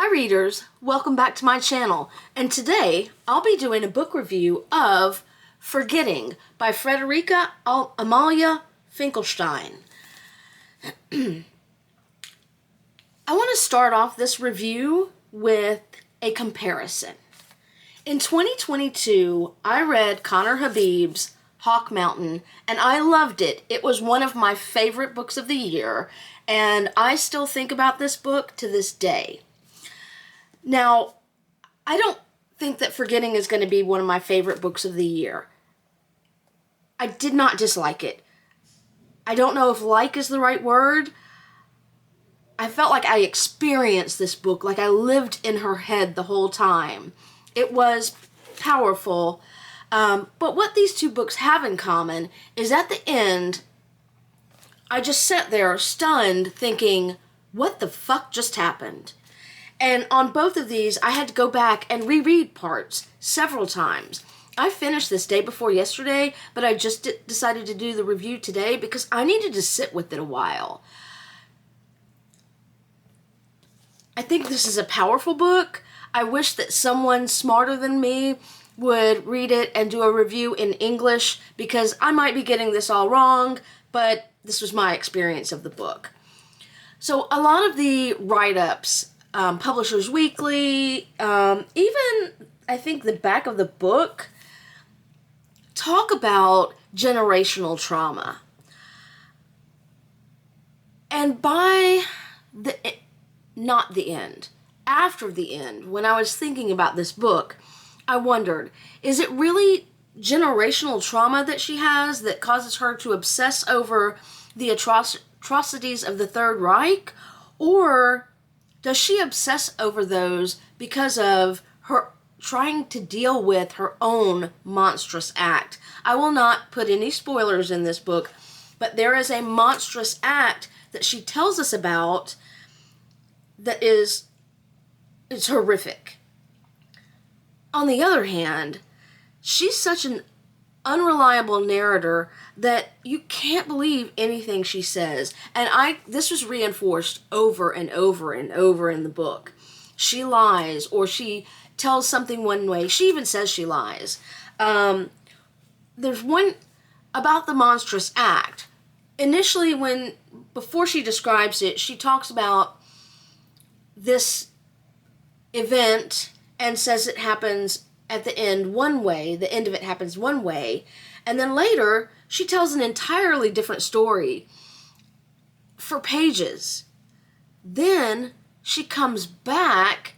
Hi readers, welcome back to my channel, and today I'll be doing a book review of Forgetting by Frederika Amalia Finklestein. I want to start off this review with a comparison. In 2022, I read Connor Habib's Hawk Mountain, and I loved it. It was one of my favorite books of the year, and I still think about this book to this day. Now, I don't think that Forgetting is going to be one of my favorite books of the year. I did not dislike it. I don't know if like is the right word. I felt like I experienced this book, like I lived in her head the whole time. It was powerful. But what these two books have in common is at the end, I just sat there stunned thinking, what the fuck just happened? And on both of these, I had to go back and reread parts several times. I finished this day before yesterday, but I just decided to do the review today because I needed to sit with it a while. I think this is a powerful book. I wish that someone smarter than me would read it and do a review in English because I might be getting this all wrong, but this was my experience of the book. So a lot of the write-ups, Publishers Weekly, even I think the back of the book, talk about generational trauma. And by the, not the end, after the end, when I was thinking about this book, I wondered, is it really generational trauma that she has that causes her to obsess over the atrocities of the Third Reich? Or does she obsess over those because of her trying to deal with her own monstrous act? I will not put any spoilers in this book, but there is a monstrous act that she tells us about that is horrific. On the other hand, she's such an unreliable narrator that you can't believe anything she says. And this was reinforced over and over and over in the book. She lies, or she tells something one way. She even says she lies. There's one about the monstrous act. Initially, before she describes it, she talks about this event and says it happens at the end one way, the end of it happens one way, and then later she tells an entirely different story for pages. Then she comes back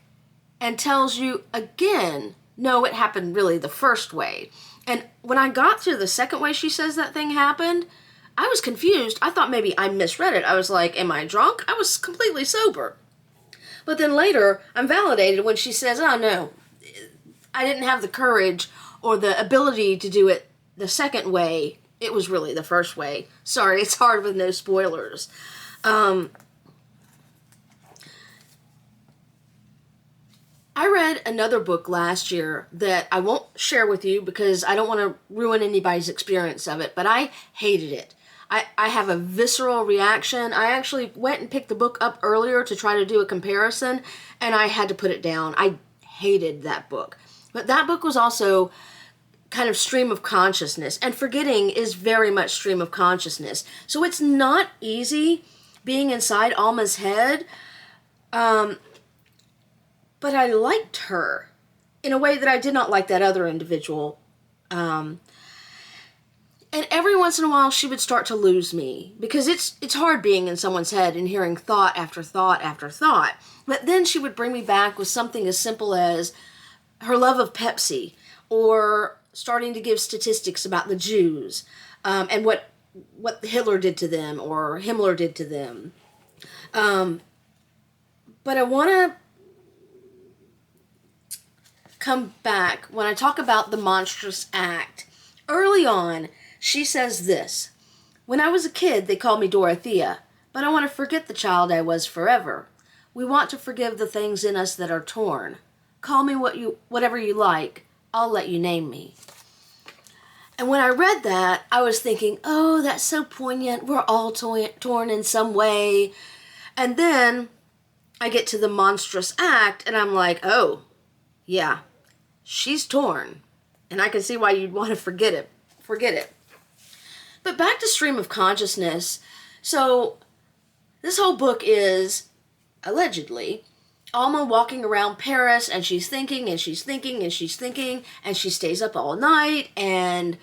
and tells you again, no, it happened really the first way. And when I got to the second way she says that thing happened, I was confused. I thought maybe I misread it. I was like, am I drunk? I was completely sober. But then later, I'm validated when she says, oh no, I didn't have the courage or the ability to do it the second way. It was really the first way. Sorry, it's hard with no spoilers. I read another book last year that I won't share with you because I don't want to ruin anybody's experience of it, but I hated it. I have a visceral reaction. I actually went and picked the book up earlier to try to do a comparison, and I had to put it down. I hated that book. But that book was also kind of stream of consciousness, and Forgetting is very much stream of consciousness. So it's not easy being inside Alma's head, but I liked her in a way that I did not like that other individual. And every once in a while she would start to lose me because it's hard being in someone's head and hearing thought after thought after thought. But then she would bring me back with something as simple as her love of Pepsi, or starting to give statistics about the Jews, and what Hitler did to them or Himmler did to them. But I want to come back when I talk about the monstrous act. Early on, she says this: when I was a kid, they called me Dorothea, but I want to forget the child I was forever. We want to forgive the things in us that are torn. Call me whatever you like. I'll let you name me. And when I read that, I was thinking, oh, that's so poignant. We're all torn in some way. And then I get to the monstrous act, and I'm like, oh, yeah, she's torn. And I can see why you'd want to forget it. Forget it. But back to stream of consciousness. So this whole book is, allegedly, Alma walking around Paris, and she's thinking, and she's thinking, and she's thinking, and she stays up all night, and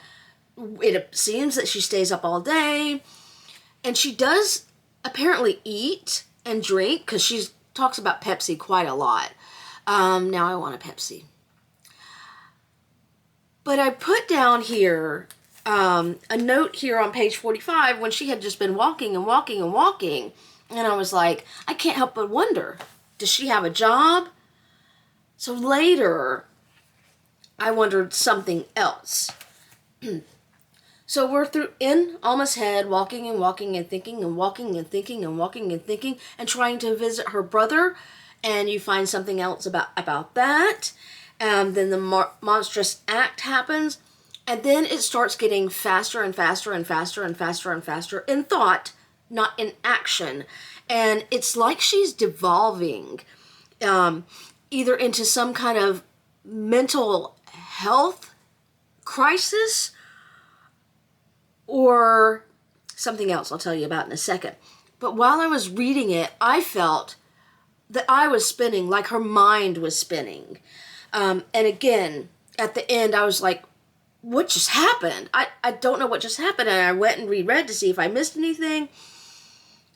it seems that she stays up all day, and she does apparently eat and drink, because she talks about Pepsi quite a lot. Now I want a Pepsi. But I put down here a note here on page 45 when she had just been walking and walking and walking. And I was like, I can't help but wonder, does she have a job? So later, I wondered something else. So we're in Alma's head, walking and walking and thinking and walking and thinking and walking and thinking and trying to visit her brother. And you find something else about that. Then the monstrous act happens. And then it starts getting faster and faster and faster and faster and faster in thought, not in action. And it's like she's devolving either into some kind of mental health crisis or something else I'll tell you about in a second. But while I was reading it, I felt that I was spinning, like her mind was spinning. And again, at the end, I was like, what just happened? I don't know what just happened. And I went and reread to see if I missed anything.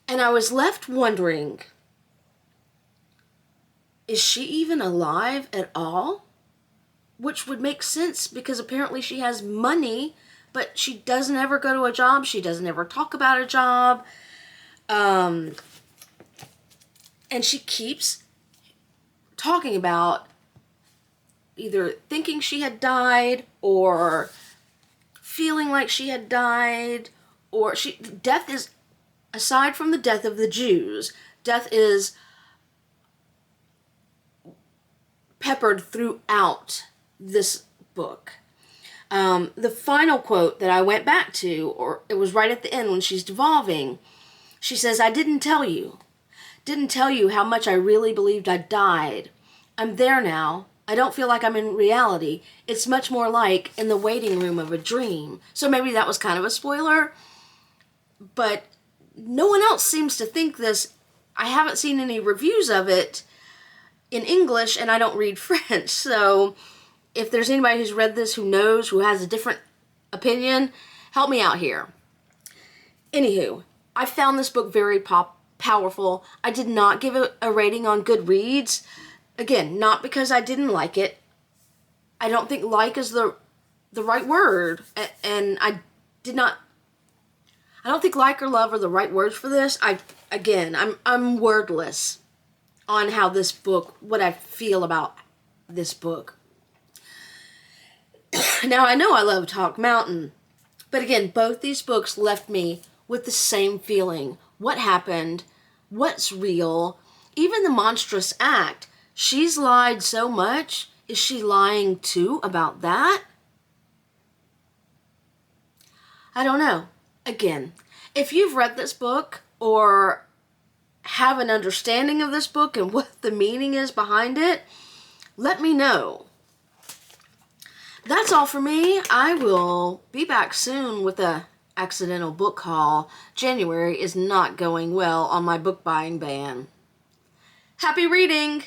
And I was left wondering, is she even alive at all? Which would make sense because apparently she has money, but she doesn't ever go to a job. She doesn't ever talk about a job. And she keeps talking about either thinking she had died or feeling like she had died, or death is, aside from the death of the Jews, death is peppered throughout this book. The final quote that I went back to, or it was right at the end when she's devolving, she says, I didn't tell you how much I really believed I died. I'm there now. I don't feel like I'm in reality. It's much more like in the waiting room of a dream. So maybe that was kind of a spoiler, but no one else seems to think this. I haven't seen any reviews of it in English, and I don't read French. So if there's anybody who's read this, who knows, who has a different opinion, help me out here. Anywho, I found this book very powerful. I did not give it a rating on Goodreads. Again, not because I didn't like it. I don't think like is the right word. And I don't think like or love are the right words for this. I'm wordless on how this book, what I feel about this book. Now, I know I love Talk Mountain, but again, both these books left me with the same feeling. What happened? What's real? Even the monstrous act. She's lied so much. Is she lying too about that? I don't know. Again, if you've read this book or have an understanding of this book and what the meaning is behind it, let me know. That's all for me. I will be back soon with a accidental book haul. January is not going well on my book buying ban. Happy reading!